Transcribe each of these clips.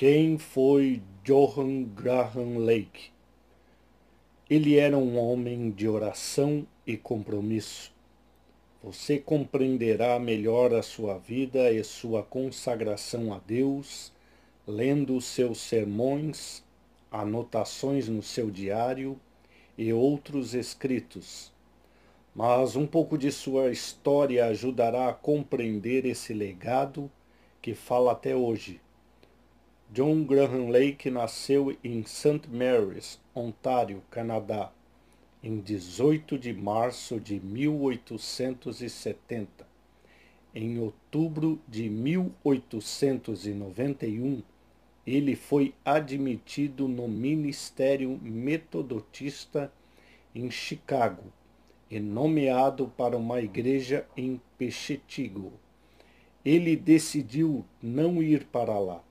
Quem foi Johann Graham Lake? Ele era um homem de oração e compromisso. Você compreenderá melhor a sua vida e sua consagração a Deus, lendo seus sermões, anotações no seu diário e outros escritos. Mas um pouco de sua história ajudará a compreender esse legado que fala até hoje. John Graham Lake nasceu em St. Mary's, Ontário, Canadá, em 18 de março de 1870. Em outubro de 1891, ele foi admitido no Ministério Metodista em Chicago e nomeado para uma igreja em Peshtigo. Ele decidiu não ir para lá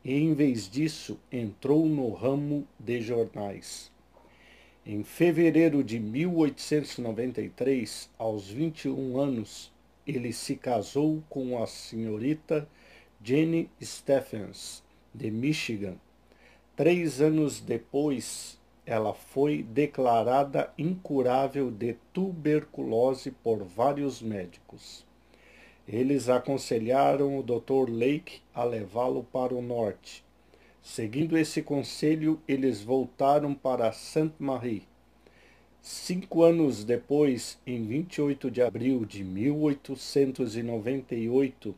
e, em vez disso, entrou no ramo de jornais. Em fevereiro de 1893, aos 21 anos, ele se casou com a senhorita Jenny Stephens, de Michigan. 3 anos depois, ela foi declarada incurável de tuberculose por vários médicos. Eles aconselharam o Dr. Lake a levá-lo para o norte. Seguindo esse conselho, eles voltaram para Sainte Marie. 5 anos depois, em 28 de abril de 1898,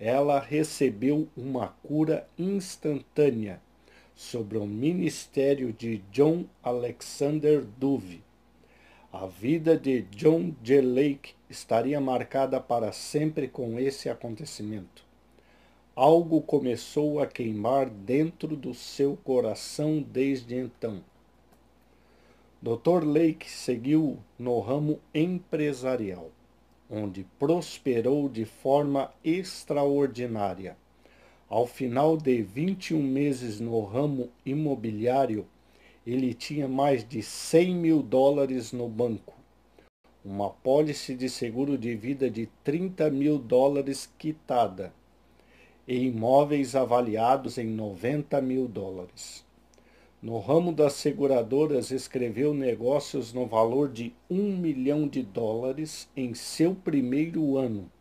ela recebeu uma cura instantânea sob o ministério de John Alexander Dove. A vida de John G. Lake estaria marcada para sempre com esse acontecimento. Algo começou a queimar dentro do seu coração desde então. Dr. Lake seguiu no ramo empresarial, onde prosperou de forma extraordinária. Ao final de 21 meses no ramo imobiliário, ele tinha mais de $100.000 no banco, uma apólice de seguro de vida de $30.000 quitada e imóveis avaliados em $90.000. No ramo das seguradoras, escreveu negócios no valor de $1 milhão em seu primeiro ano.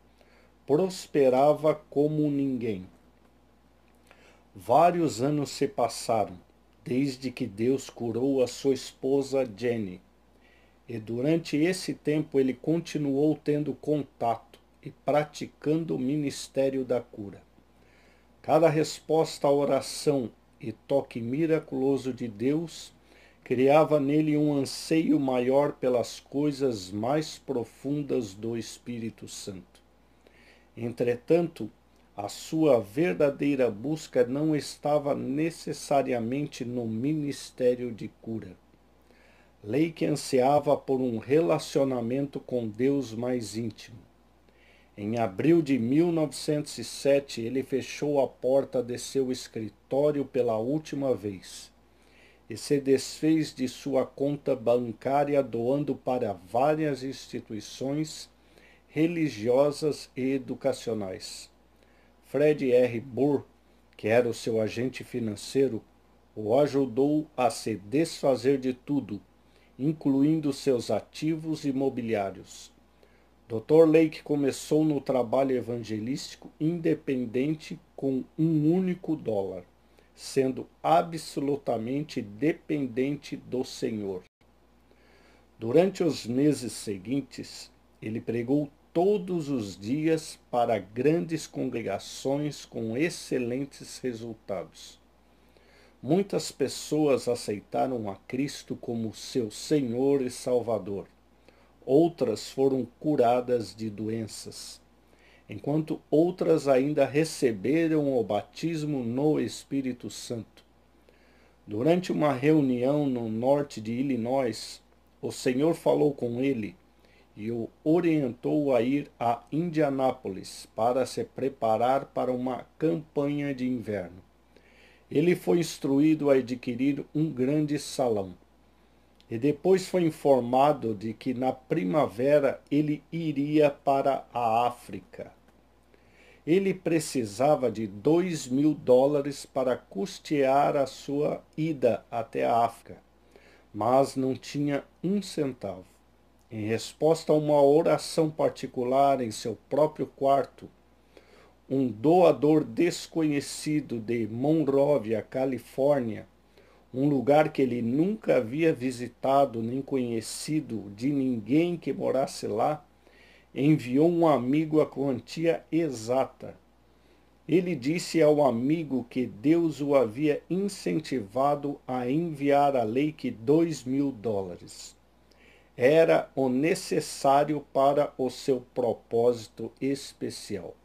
Prosperava como ninguém. Vários anos se passaram, desde que Deus curou a sua esposa Jenny. E durante esse tempo ele continuou tendo contato e praticando o ministério da cura. Cada resposta à oração e toque miraculoso de Deus criava nele um anseio maior pelas coisas mais profundas do Espírito Santo. Entretanto, a sua verdadeira busca não estava necessariamente no ministério de cura. Lake ansiava por um relacionamento com Deus mais íntimo. Em abril de 1907, ele fechou a porta de seu escritório pela última vez e se desfez de sua conta bancária, doando para várias instituições religiosas e educacionais. Fred R. Burr, que era o seu agente financeiro, o ajudou a se desfazer de tudo, incluindo seus ativos imobiliários. Dr. Lake começou no trabalho evangelístico independente com $1 único, sendo absolutamente dependente do Senhor. Durante os meses seguintes, ele pregou todos os dias para grandes congregações com excelentes resultados. Muitas pessoas aceitaram a Cristo como seu Senhor e Salvador. Outras foram curadas de doenças, enquanto outras ainda receberam o batismo no Espírito Santo. Durante uma reunião no norte de Illinois, o Senhor falou com ele e o orientou a ir a Indianápolis para se preparar para uma campanha de inverno. Ele foi instruído a adquirir um grande salão. E depois foi informado de que na primavera ele iria para a África. Ele precisava de $2.000 para custear a sua ida até a África, mas não tinha um centavo. Em resposta a uma oração particular em seu próprio quarto, um doador desconhecido de Monrovia, Califórnia, um lugar que ele nunca havia visitado nem conhecido de ninguém que morasse lá, enviou um amigo a quantia exata. Ele disse ao amigo que Deus o havia incentivado a enviar a Lake $2.000. Era o necessário para o seu propósito especial.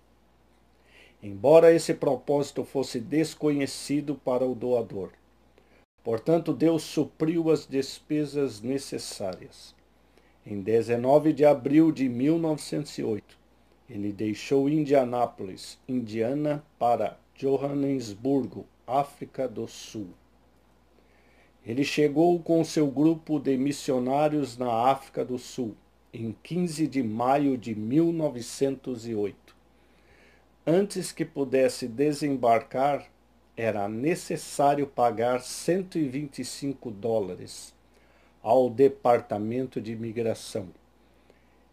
Embora esse propósito fosse desconhecido para o doador. Portanto, Deus supriu as despesas necessárias. Em 19 de abril de 1908, ele deixou Indianápolis, Indiana, para Johannesburgo, África do Sul. Ele chegou com seu grupo de missionários na África do Sul, em 15 de maio de 1908. Antes que pudesse desembarcar, era necessário pagar $125 ao Departamento de Imigração.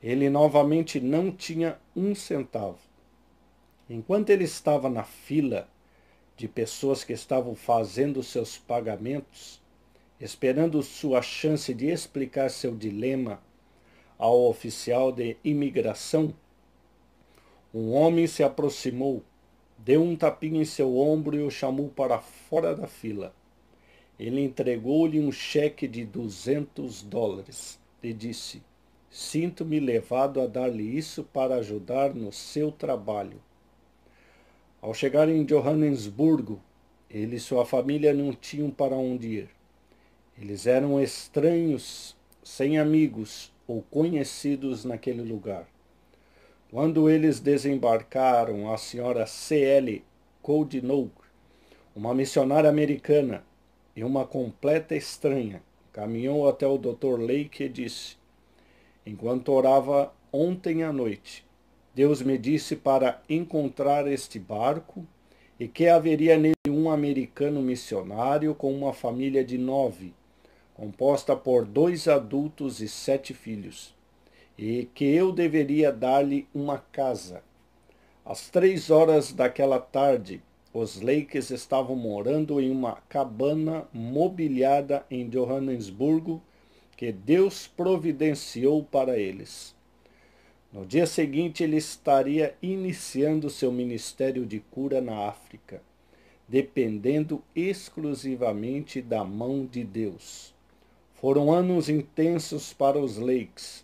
Ele novamente não tinha um centavo. Enquanto ele estava na fila de pessoas que estavam fazendo seus pagamentos, esperando sua chance de explicar seu dilema ao oficial de imigração, um homem se aproximou, deu um tapinha em seu ombro e o chamou para fora da fila. Ele entregou-lhe um cheque de $200 e disse: "Sinto-me levado a dar-lhe isso para ajudar no seu trabalho." Ao chegar em Johannesburgo, ele e sua família não tinham para onde ir. Eles eram estranhos, sem amigos ou conhecidos naquele lugar. Quando eles desembarcaram, a senhora C.L. Coldenough, uma missionária americana e uma completa estranha, caminhou até o Dr. Lake e disse: "Enquanto orava ontem à noite, Deus me disse para encontrar este barco e que haveria nele um americano missionário com uma família de 9, composta por 2 adultos e 7 filhos, e que eu deveria dar-lhe uma casa." Às 3 horas daquela tarde, os Lakes estavam morando em uma cabana mobiliada em Johannesburgo que Deus providenciou para eles. No dia seguinte, ele estaria iniciando seu ministério de cura na África, dependendo exclusivamente da mão de Deus. Foram anos intensos para os Lakes.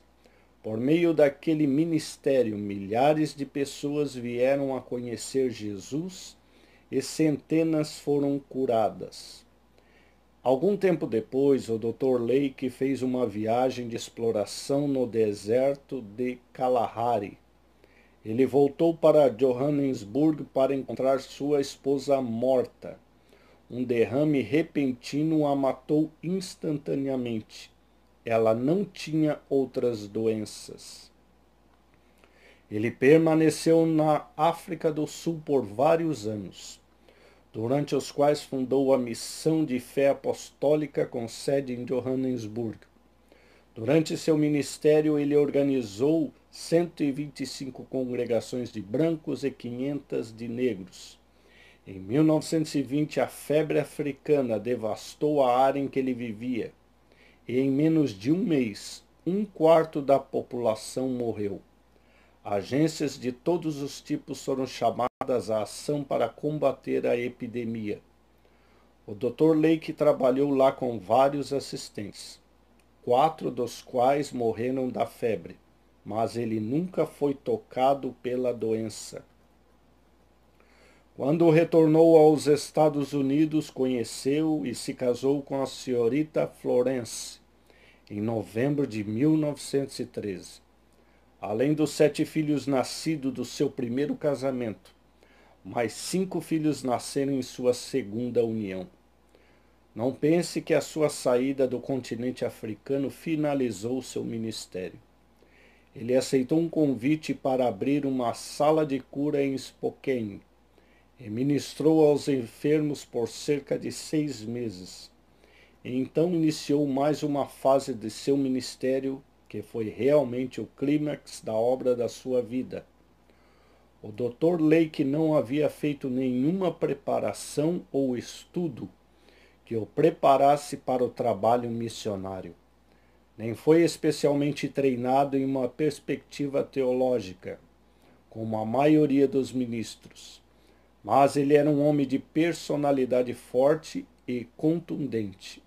Por meio daquele ministério, milhares de pessoas vieram a conhecer Jesus e centenas foram curadas. Algum tempo depois, o Dr. Lake fez uma viagem de exploração no deserto de Kalahari. Ele voltou para Johannesburg para encontrar sua esposa morta. Um derrame repentino a matou instantaneamente. Ela não tinha outras doenças. Ele permaneceu na África do Sul por vários anos, durante os quais fundou a Missão de Fé Apostólica com sede em Johannesburg. Durante seu ministério, ele organizou 125 congregações de brancos e 500 de negros. Em 1920, a febre africana devastou a área em que ele vivia, e em menos de um mês, 1/4 da população morreu. Agências de todos os tipos foram chamadas à ação para combater a epidemia. O Dr. Lake trabalhou lá com vários assistentes, 4 dos quais morreram da febre, mas ele nunca foi tocado pela doença. Quando retornou aos Estados Unidos, conheceu e se casou com a senhorita Florence, em novembro de 1913. Além dos 7 filhos nascidos do seu primeiro casamento, mais 5 filhos nasceram em sua segunda união. Não pense que a sua saída do continente africano finalizou seu ministério. ele aceitou um convite para abrir uma sala de cura em Spokane e ministrou aos enfermos por cerca de 6 meses. E então iniciou mais uma fase de seu ministério que foi realmente o clímax da obra da sua vida. O Dr. Lake não havia feito nenhuma preparação ou estudo que o preparasse para o trabalho missionário. Nem foi especialmente treinado em uma perspectiva teológica, como a maioria dos ministros. Mas ele era um homem de personalidade forte e contundente,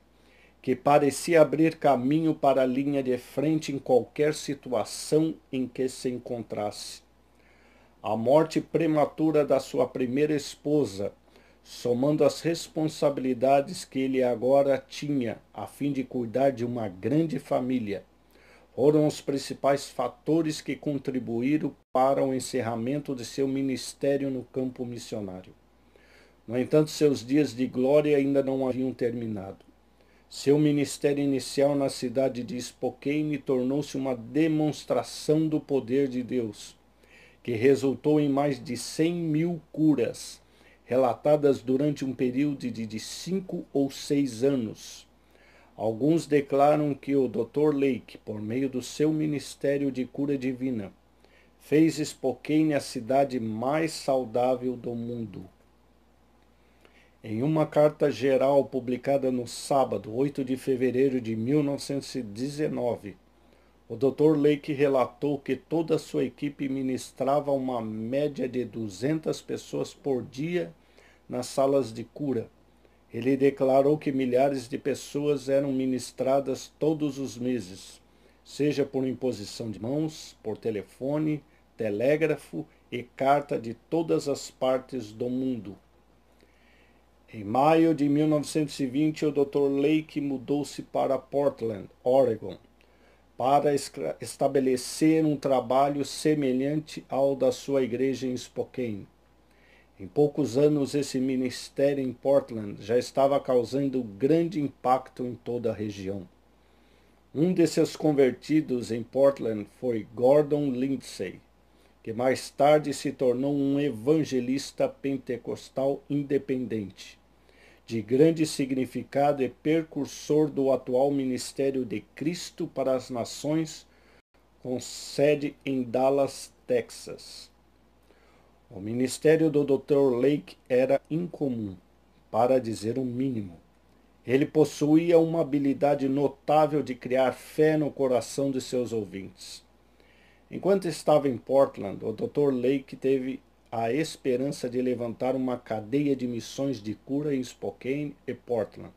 que parecia abrir caminho para a linha de frente em qualquer situação em que se encontrasse. A morte prematura da sua primeira esposa, somando as responsabilidades que ele agora tinha a fim de cuidar de uma grande família, foram os principais fatores que contribuíram para o encerramento de seu ministério no campo missionário. No entanto, seus dias de glória ainda não haviam terminado. Seu ministério inicial na cidade de Spokane tornou-se uma demonstração do poder de Deus, que resultou em mais de 100.000 curas, relatadas durante um período de 5 ou 6 anos. Alguns declaram que o Dr. Lake, por meio do seu ministério de cura divina, fez Spokane a cidade mais saudável do mundo. Em uma carta geral publicada no sábado, 8 de fevereiro de 1919, o Dr. Lake relatou que toda a sua equipe ministrava uma média de 200 pessoas por dia nas salas de cura. Ele declarou que milhares de pessoas eram ministradas todos os meses, seja por imposição de mãos, por telefone, telégrafo e carta de todas as partes do mundo. Em maio de 1920, o Dr. Lake mudou-se para Portland, Oregon, para estabelecer um trabalho semelhante ao da sua igreja em Spokane. Em poucos anos, esse ministério em Portland já estava causando grande impacto em toda a região. Um de seus convertidos em Portland foi Gordon Lindsay, que mais tarde se tornou um evangelista pentecostal independente, de grande significado e precursor do atual Ministério de Cristo para as Nações, com sede em Dallas, Texas. O ministério do Dr. Lake era incomum, para dizer o mínimo. Ele possuía uma habilidade notável de criar fé no coração de seus ouvintes. Enquanto estava em Portland, o Dr. Lake teve a esperança de levantar uma cadeia de missões de cura em Spokane e Portland.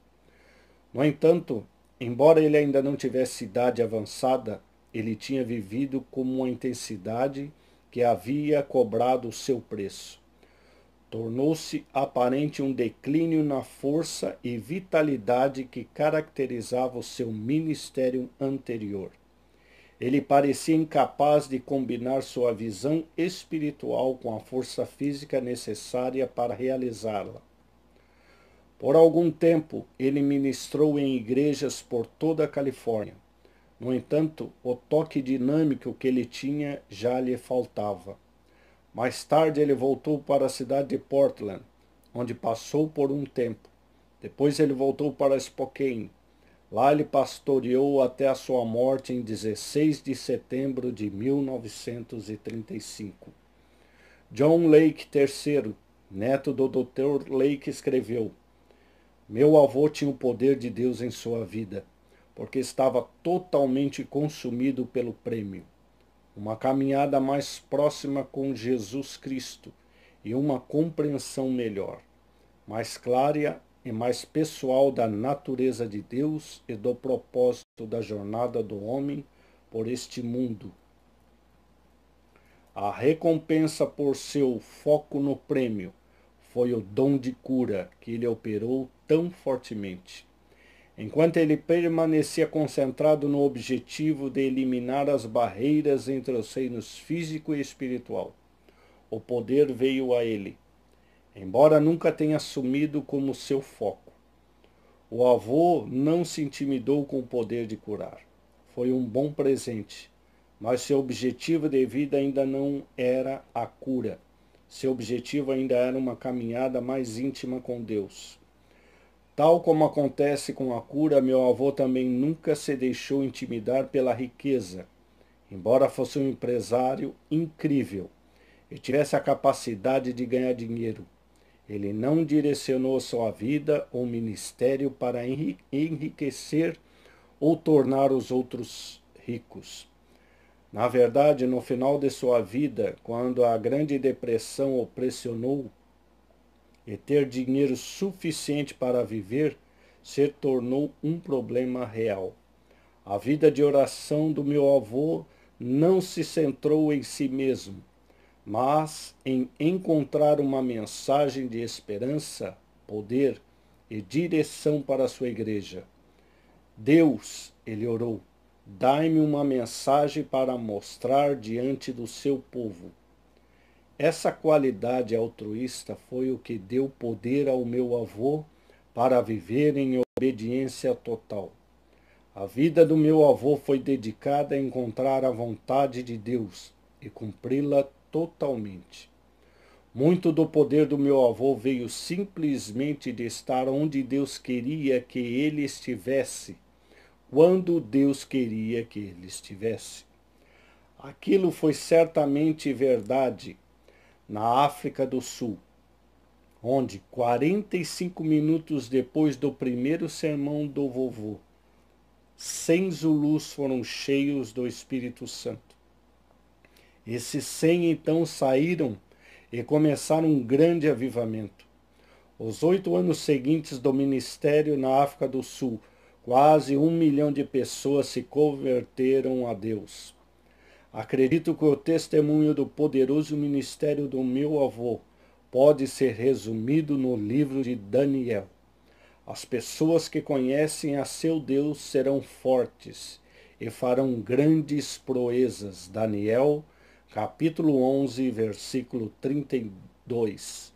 No entanto, embora ele ainda não tivesse idade avançada, ele tinha vivido com uma intensidade que havia cobrado o seu preço. Tornou-se aparente um declínio na força e vitalidade que caracterizava o seu ministério anterior. Ele parecia incapaz de combinar sua visão espiritual com a força física necessária para realizá-la. Por algum tempo, ele ministrou em igrejas por toda a Califórnia. No entanto, o toque dinâmico que ele tinha já lhe faltava. Mais tarde ele voltou para a cidade de Portland, onde passou por um tempo. Depois ele voltou para Spokane. Lá ele pastoreou até a sua morte em 16 de setembro de 1935. John Lake III, neto do Dr. Lake, escreveu: "Meu avô tinha o poder de Deus em sua vida, porque estava totalmente consumido pelo prêmio. Uma caminhada mais próxima com Jesus Cristo e uma compreensão melhor, mais clara e mais pessoal da natureza de Deus e do propósito da jornada do homem por este mundo. A recompensa por seu foco no prêmio foi o dom de cura que ele operou tão fortemente. Enquanto ele permanecia concentrado no objetivo de eliminar as barreiras entre os reinos físico e espiritual, o poder veio a ele, embora nunca tenha assumido como seu foco. O avô não se intimidou com o poder de curar. Foi um bom presente, mas seu objetivo de vida ainda não era a cura. Seu objetivo ainda era uma caminhada mais íntima com Deus. Tal como acontece com a cura, meu avô também nunca se deixou intimidar pela riqueza, embora fosse um empresário incrível e tivesse a capacidade de ganhar dinheiro. Ele não direcionou sua vida ou ministério para enriquecer ou tornar os outros ricos. Na verdade, no final de sua vida, quando a Grande Depressão o pressionou, e ter dinheiro suficiente para viver se tornou um problema real. A vida de oração do meu avô não se centrou em si mesmo, mas em encontrar uma mensagem de esperança, poder e direção para a sua igreja. Deus, ele orou, dai-me uma mensagem para mostrar diante do seu povo. Essa qualidade altruísta foi o que deu poder ao meu avô para viver em obediência total. A vida do meu avô foi dedicada a encontrar a vontade de Deus e cumpri-la totalmente. Muito do poder do meu avô veio simplesmente de estar onde Deus queria que ele estivesse, quando Deus queria que ele estivesse. Aquilo foi certamente verdade na África do Sul, onde 45 minutos depois do primeiro sermão do vovô, 100 Zulus foram cheios do Espírito Santo. Esses 100 então saíram e começaram um grande avivamento. Os 8 anos seguintes do ministério na África do Sul, quase 1 milhão de pessoas se converteram a Deus. Acredito que o testemunho do poderoso ministério do meu avô pode ser resumido no livro de Daniel. As pessoas que conhecem a seu Deus serão fortes e farão grandes proezas. Daniel, capítulo 11, versículo 32.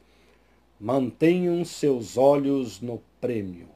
Mantenham seus olhos no prêmio.